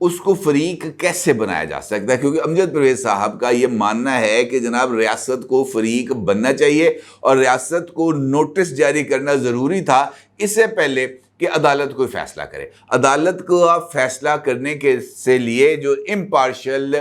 اس کو فریق کیسے بنایا جا سکتا ہے، کیونکہ امجد پرویز صاحب کا یہ ماننا ہے کہ جناب ریاست کو فریق بننا چاہیے اور ریاست کو نوٹس جاری کرنا ضروری تھا اس سے پہلے کہ عدالت کوئی فیصلہ کرے۔ عدالت کو فیصلہ کرنے کے سے لیے جو امپارشل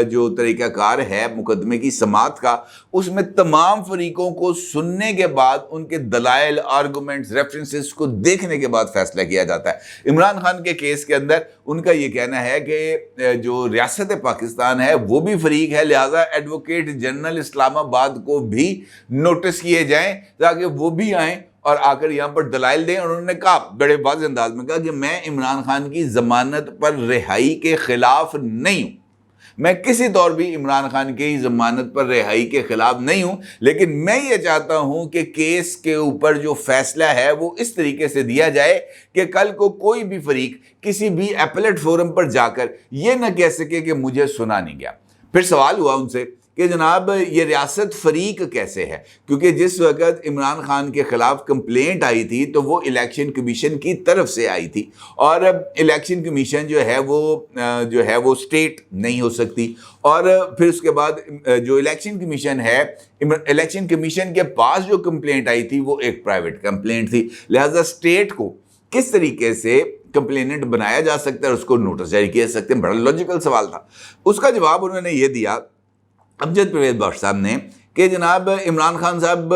جو طریقہ کار ہے مقدمے کی سماعت کا، اس میں تمام فریقوں کو سننے کے بعد ان کے دلائل، آرگومنٹس، ریفرنسز کو دیکھنے کے بعد فیصلہ کیا جاتا ہے۔ عمران خان کے کیس کے اندر ان کا یہ کہنا ہے کہ جو ریاست پاکستان ہے وہ بھی فریق ہے، لہٰذا ایڈوکیٹ جنرل اسلام آباد کو بھی نوٹس کیے جائیں تاکہ وہ بھی آئیں اور آ کر یہاں پر دلائل دیں۔ اور انہوں نے کہا بڑے واضح انداز میں کہا کہ میں عمران خان کی ضمانت پر رہائی کے خلاف نہیں ہوں، میں کسی طور بھی عمران خان کی ضمانت پر رہائی کے خلاف نہیں ہوں، لیکن میں یہ چاہتا ہوں کہ کیس کے اوپر جو فیصلہ ہے وہ اس طریقے سے دیا جائے کہ کل کو کوئی بھی فریق کسی بھی ایپلیٹ فورم پر جا کر یہ نہ کہہ سکے کہ مجھے سنا نہیں گیا۔ پھر سوال ہوا ان سے کہ جناب یہ ریاست فریق کیسے ہے، کیونکہ جس وقت عمران خان کے خلاف کمپلینٹ آئی تھی تو وہ الیکشن کمیشن کی طرف سے آئی تھی، اور الیکشن کمیشن جو ہے وہ اسٹیٹ نہیں ہو سکتی، اور پھر اس کے بعد جو الیکشن کمیشن ہے، الیکشن کمیشن کے پاس جو کمپلینٹ آئی تھی وہ ایک پرائیویٹ کمپلینٹ تھی، لہذا اسٹیٹ کو کس طریقے سے کمپلیننٹ بنایا جا سکتا ہے اور اس کو نوٹس جاری کیا جا سکتے ہیں؟ بڑا لاجیکل سوال تھا۔ اس کا جواب انہوں نے یہ دیا امجد پرویز بخش صاحب نے کہ جناب عمران خان صاحب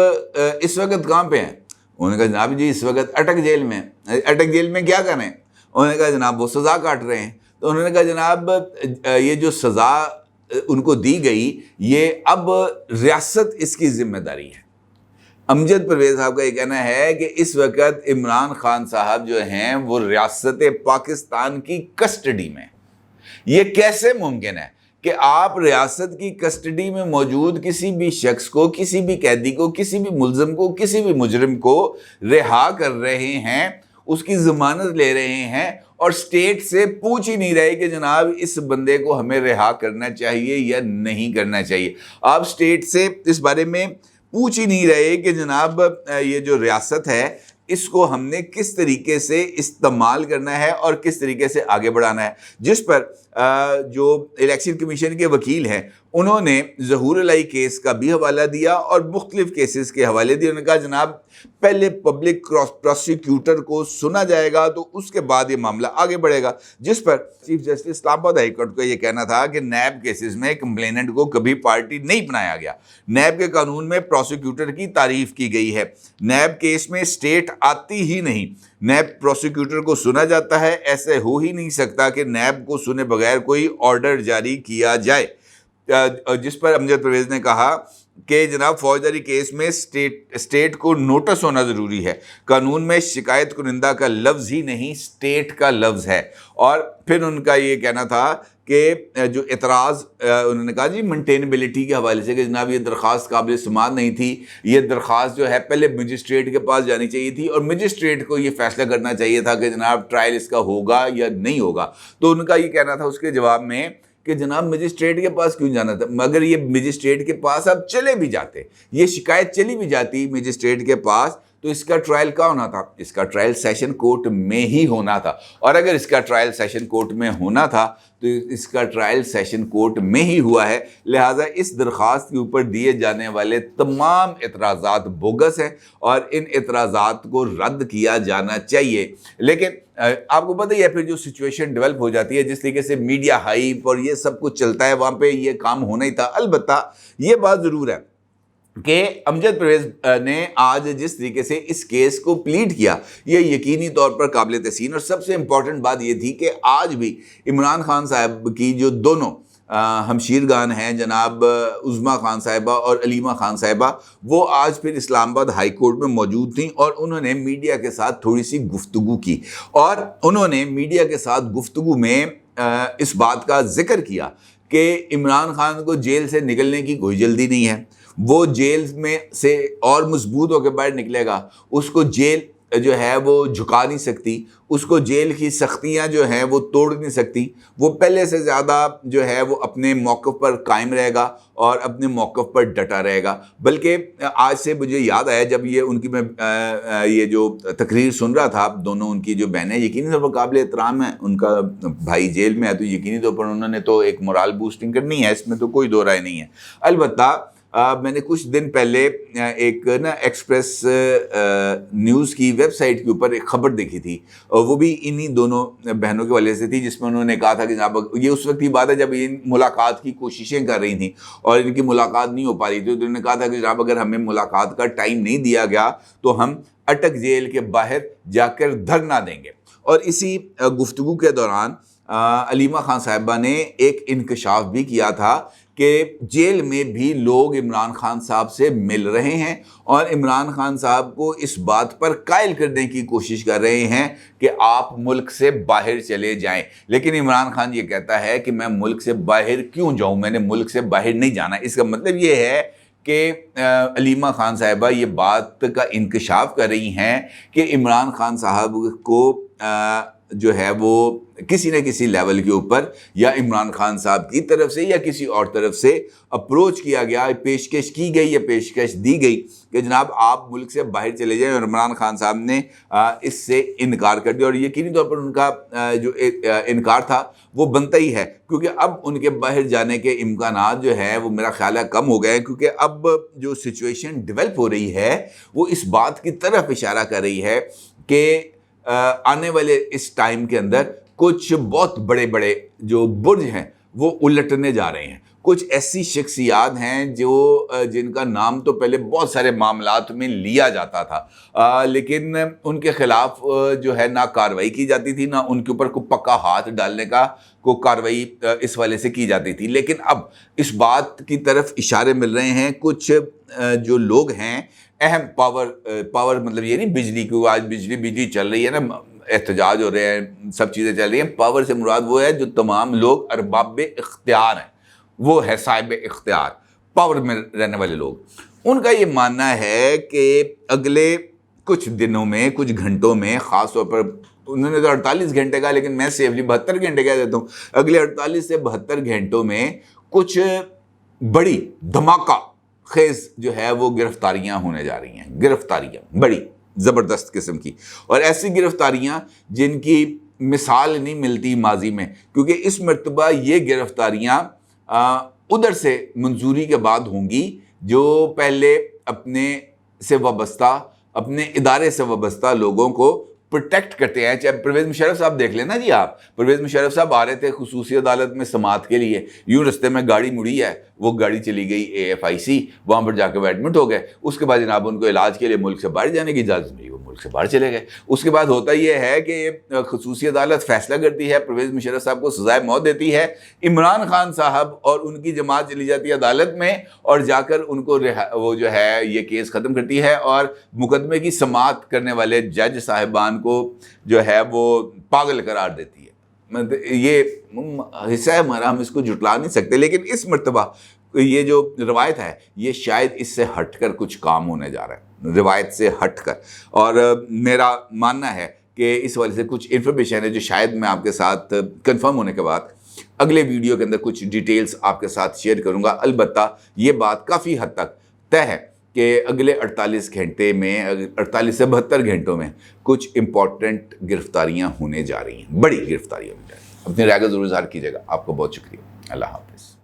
اس وقت کہاں پہ ہیں؟ انہوں نے کہا جناب جی اس وقت اٹک جیل میں۔ اٹک جیل میں کیا کریں؟ انہوں نے کہا جناب وہ سزا کاٹ رہے ہیں۔ تو انہوں نے کہا جناب یہ جو سزا ان کو دی گئی یہ اب ریاست اس کی ذمہ داری ہے۔ امجد پرویز صاحب کا یہ کہنا ہے کہ اس وقت عمران خان صاحب جو ہیں وہ ریاست پاکستان کی کسٹڈی میں۔ یہ کیسے ممکن ہے کہ آپ ریاست کی کسٹڈی میں موجود کسی بھی شخص کو، کسی بھی قیدی کو، کسی بھی ملزم کو، کسی بھی مجرم کو رہا کر رہے ہیں، اس کی ضمانت لے رہے ہیں اور اسٹیٹ سے پوچھ ہی نہیں رہے کہ جناب اس بندے کو ہمیں رہا کرنا چاہیے یا نہیں کرنا چاہیے؟ آپ اسٹیٹ سے اس بارے میں پوچھ ہی نہیں رہے کہ جناب یہ جو ریاست ہے اس کو ہم نے کس طریقے سے استعمال کرنا ہے اور کس طریقے سے آگے بڑھانا ہے، جس پر جو الیکشن کمیشن کے وکیل ہیں انہوں نے ظہور الہی کیس کا بھی حوالہ دیا اور مختلف کیسز کے حوالے دیے۔ انہوں نے کہا جناب پہلے پبلک پروسیکیوٹر کو سنا جائے گا تو اس کے بعد یہ معاملہ آگے بڑھے گا، جس پر چیف جسٹس اسلام آباد ہائی کورٹ کا یہ کہنا تھا کہ نیب کیسز میں کمپلیننٹ کو کبھی پارٹی نہیں بنایا گیا۔ نیب کے قانون میں پروسیکیوٹر کی تعریف کی گئی ہے، نیب کیس میں اسٹیٹ آتی ہی نہیں، نیب پروسیکیوٹر کو سنا جاتا ہے، ایسے ہو ہی نہیں سکتا کہ نیب کو سنے بغیر کوئی آرڈر جاری کیا جائے۔ جس پر امجد پرویز نے کہا کہ جناب فوجداری کیس میں اسٹیٹ کو نوٹس ہونا ضروری ہے، قانون میں شکایت کنندہ کا لفظ ہی نہیں اسٹیٹ کا لفظ ہے۔ اور پھر ان کا یہ کہنا تھا کہ جو اعتراض انہوں نے کہا جی مینٹینیبلٹی کے حوالے سے کہ جناب یہ درخواست قابل سماعت نہیں تھی، یہ درخواست جو ہے پہلے مجسٹریٹ کے پاس جانی چاہیے تھی اور مجسٹریٹ کو یہ فیصلہ کرنا چاہیے تھا کہ جناب ٹرائل اس کا ہوگا یا نہیں ہوگا۔ تو ان کا یہ کہنا تھا اس کے جواب میں کہ جناب مجسٹریٹ کے پاس کیوں جانا تھا؟ مگر یہ مجسٹریٹ کے پاس اب چلے بھی جاتے، یہ شکایت چلی بھی جاتی مجسٹریٹ کے پاس، تو اس کا ٹرائل کہاں ہونا تھا؟ اس کا ٹرائل سیشن کورٹ میں ہی ہونا تھا، اور اگر اس کا ٹرائل سیشن کورٹ میں ہونا تھا تو اس کا ٹرائل سیشن کورٹ میں ہی ہوا ہے، لہٰذا اس درخواست کے اوپر دیے جانے والے تمام اعتراضات بوگس ہیں اور ان اعتراضات کو رد کیا جانا چاہیے۔ لیکن آپ کو پتہ ہی ہے پھر جو سچویشن ڈیولپ ہو جاتی ہے، جس طریقے سے میڈیا ہائپ اور یہ سب کچھ چلتا ہے، وہاں پہ یہ کام ہونا ہی تھا۔ البتہ یہ بات ضرور ہے کہ امجد پرویز نے آج جس طریقے سے اس کیس کو پلیڈ کیا یہ یقینی طور پر قابل تحسین، اور سب سے امپورٹنٹ بات یہ تھی کہ آج بھی عمران خان صاحب کی جو دونوں ہمشیرگان ہیں جناب عظمیٰ خان صاحبہ اور علیمہ خان صاحبہ، وہ آج پھر اسلام آباد ہائی کورٹ میں موجود تھیں اور انہوں نے میڈیا کے ساتھ تھوڑی سی گفتگو کی، اور انہوں نے میڈیا کے ساتھ گفتگو میں اس بات کا ذکر کیا کہ عمران خان کو جیل سے نکلنے کی کوئی جلدی نہیں ہے، وہ جیل میں سے اور مضبوط ہو کے باہر نکلے گا، اس کو جیل جو ہے وہ جھکا نہیں سکتی، اس کو جیل کی سختیاں جو ہیں وہ توڑ نہیں سکتی، وہ پہلے سے زیادہ جو ہے وہ اپنے موقف پر قائم رہے گا اور اپنے موقف پر ڈٹا رہے گا۔ بلکہ آج سے مجھے یاد آیا جب یہ ان کی میں یہ جو تقریر سن رہا تھا، دونوں ان کی جو بہنیں یقینی طور پر قابل احترام ہیں، ان کا بھائی جیل میں ہے تو یقینی طور پر انہوں نے تو ایک مورال بوسٹنگ کرنی ہے، اس میں تو کوئی دو رائے نہیں ہے۔ البتہ میں نے کچھ دن پہلے ایک نا ایکسپریس نیوز کی ویب سائٹ کے اوپر ایک خبر دیکھی تھی، اور وہ بھی انہی دونوں بہنوں کے والے سے تھی، جس میں انہوں نے کہا تھا کہ جناب یہ اس وقت کی بات ہے جب ان ملاقات کی کوششیں کر رہی تھیں اور ان کی ملاقات نہیں ہو پا رہی تھی، تو انہوں نے کہا تھا کہ جناب اگر ہمیں ملاقات کا ٹائم نہیں دیا گیا تو ہم اٹک جیل کے باہر جا کر دھرنا دیں گے۔ اور اسی گفتگو کے دوران علیمہ خان صاحبہ نے ایک انکشاف بھی کیا تھا کہ جیل میں بھی لوگ عمران خان صاحب سے مل رہے ہیں اور عمران خان صاحب کو اس بات پر قائل کرنے کی کوشش کر رہے ہیں کہ آپ ملک سے باہر چلے جائیں، لیکن عمران خان یہ کہتا ہے کہ میں ملک سے باہر کیوں جاؤں، میں نے ملک سے باہر نہیں جانا۔ اس کا مطلب یہ ہے کہ علیمہ خان صاحبہ یہ بات کا انکشاف کر رہی ہیں کہ عمران خان صاحب کو جو ہے وہ کسی نہ کسی لیول کے اوپر یا عمران خان صاحب کی طرف سے یا کسی اور طرف سے اپروچ کیا گیا، پیشکش کی گئی یا پیشکش دی گئی کہ جناب آپ ملک سے باہر چلے جائیں، اور عمران خان صاحب نے اس سے انکار کر دیا۔ اور یقینی طور پر ان کا جو انکار تھا وہ بنتا ہی ہے، کیونکہ اب ان کے باہر جانے کے امکانات جو ہے وہ میرا خیال ہے کم ہو گئے ہیں، کیونکہ اب جو سچویشن ڈیولپ ہو رہی ہے وہ اس بات کی طرف اشارہ کر رہی ہے کہ آنے والے اس ٹائم کے اندر کچھ بہت بڑے بڑے جو برج ہیں وہ الٹنے جا رہے ہیں۔ کچھ ایسی شخصیات ہیں جن کا نام تو پہلے بہت سارے معاملات میں لیا جاتا تھا، لیکن ان کے خلاف جو ہے نہ کارروائی کی جاتی تھی، نہ ان کے اوپر کوئی پکا ہاتھ ڈالنے کا کوئی کارروائی اس والے سے کی جاتی تھی۔ لیکن اب اس بات کی طرف اشارے مل رہے ہیں، کچھ جو لوگ ہیں اہم پاور مطلب یہ نہیں بجلی کو، آج بجلی چل رہی ہے نا، احتجاج ہو رہے ہیں، سب چیزیں چل رہی ہیں، پاور سے مراد وہ ہے جو تمام لوگ ارباب اختیار ہیں، وہ ہے صاحب اختیار، پاور میں رہنے والے لوگ۔ ان کا یہ ماننا ہے کہ اگلے کچھ دنوں میں، کچھ گھنٹوں میں، خاص طور پر انہوں نے تو 48 گھنٹے کا، لیکن میں سیفلی 72 گھنٹے کہہ دیتا ہوں، اگلے 48 سے 72 گھنٹوں میں کچھ بڑی دھماکہ خیز جو ہے وہ گرفتاریاں ہونے جا رہی ہیں، گرفتاریاں بڑی زبردست قسم کی، اور ایسی گرفتاریاں جن کی مثال نہیں ملتی ماضی میں، کیونکہ اس مرتبہ یہ گرفتاریاں ادھر سے منظوری کے بعد ہوں گی جو پہلے اپنے سے وابستہ، اپنے ادارے سے وابستہ لوگوں کو پروٹیکٹ کرتے ہیں۔ چاہے پرویز مشرف صاحب دیکھ لینا جی، آپ پرویز مشرف صاحب آ رہے تھے خصوصی عدالت میں سماعت کے لیے، یوں رستے میں گاڑی مڑی ہے، وہ گاڑی چلی گئی AFIC، وہاں پر جا کے وہ ایڈمٹ ہو گئے، اس کے بعد جناب ان کو علاج کے لیے ملک سے باہر جانے کی اجازت ملی، وہ ملک سے باہر چلے گئے۔ اس کے بعد ہوتا یہ ہے کہ خصوصی عدالت فیصلہ کرتی ہے، پرویز مشرف صاحب کو سزائے موت دیتی ہے، عمران خان صاحب اور ان کی جماعت چلی جاتی ہے عدالت میں، اور جا کر ان کو وہ جو ہے یہ کیس ختم کرتی ہے، اور مقدمے کی سماعت کرنے والے جج صاحبان کو جو ہے وہ پاگل قرار دیتی ہے۔ یہ حصہ ہے ہمارا، ہم اس کو جھٹلا نہیں سکتے، لیکن اس مرتبہ یہ جو روایت ہے یہ شاید اس سے ہٹ کر کچھ کام ہونے جا رہا ہے، روایت سے ہٹ کر، اور میرا ماننا ہے کہ اس وجہ سے کچھ انفارمیشن ہے جو شاید میں آپ کے ساتھ کنفرم ہونے کے بعد اگلے ویڈیو کے اندر کچھ ڈیٹیلز آپ کے ساتھ شیئر کروں گا۔ البتہ یہ بات کافی حد تک طے ہے کہ اگلے 48 گھنٹے میں، 48 سے 72 گھنٹوں میں کچھ امپورٹنٹ گرفتاریاں ہونے جا رہی ہیں، بڑی گرفتاریاں ہونے جا رہی ہیں۔ اپنی رائے کا ضرور اظہار کیجیے گا۔ آپ کو بہت شکریہ۔ اللہ حافظ۔